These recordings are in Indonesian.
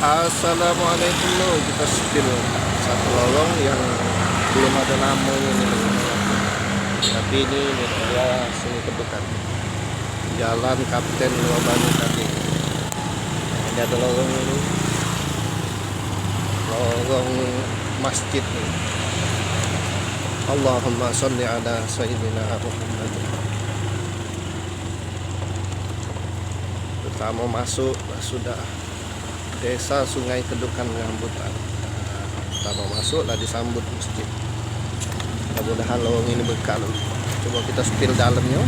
Assalamualaikum lo, kita spill satu lorong yang belum ada namanya nih lo. Tapi ini dia sini kebukan Jalan Kapten Luabani tadi. Ini ada lorong ini, lorong masjid nih. Allahumma sholli ala sayyidina Muhammad. Pertama masuk sudah Desa Sungai Kedukan Rambutan. Pertama masuk lah disambut masjid. Mudah-mudahan lorong ini berkah. Coba kita spill dalamnya.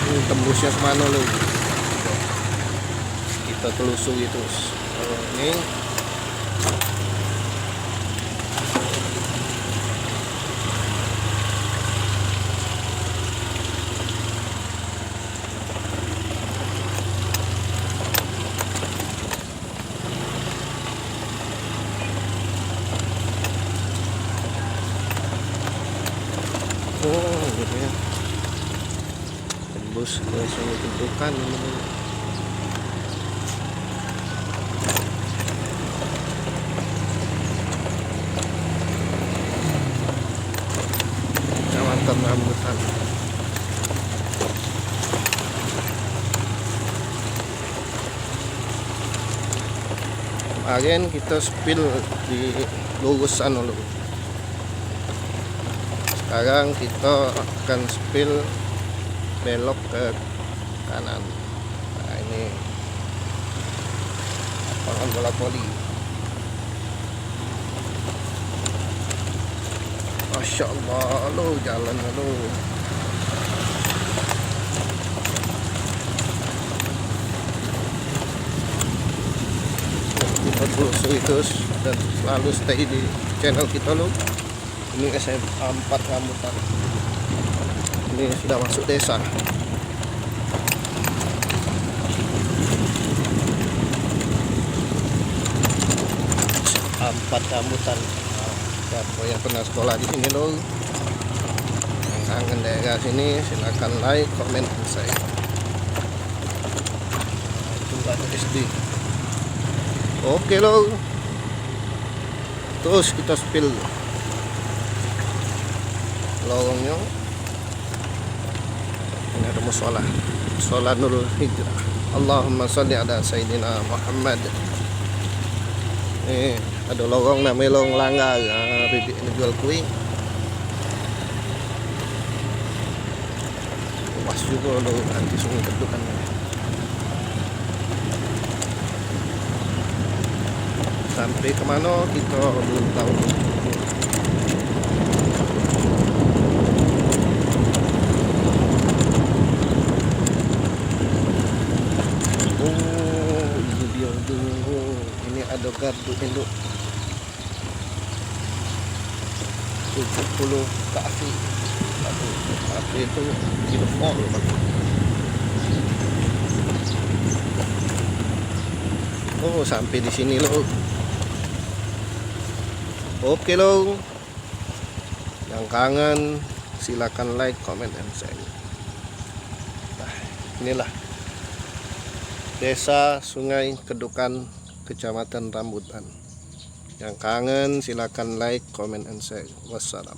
Ini tembusnya semana lo. Kita telusuri terus. Kalau ini gitu ya, tembus ke Sungai Kedukan ini. Kecamatan Rambutan. Kemarin kita spill di lurusan dulu. Sekarang kita akan spill belok ke kanan. Nah ini lapangan bola voli. Masya Allah lo, jalan lo. Kita telusuri terus dan selalu stay di channel kita lo. Ini SMA 4 Rambutan. Ini sudah masuk desa. SMA 4 Rambutan. Siapa yang pernah sekolah di sini loh, yang kangen daerah sini, silakan like, komen, dan share. Tunggu ada SD. Oke loh. Terus kita spill lorongnya. Ini ada musola, musola Nurul Hijrah. Allahumma sholli ala sayyidina Muhammad. Ada lorong namanya lorong Langgar. Bibik ini jual kue. Luas juga loh, nanti Sungai Kedukan. Sampai kemana kita belum tahu. Ini ada gardu induk 70 kaki. Kaki itu uniform. Oh, sampai di sini loh. Oke loh. Yang kangen silakan like, comment, dan share. Nah, inilah Desa Sungai Kedukan, Kecamatan Rambutan. Yang kangen silakan like, comment, and share. Wassalam.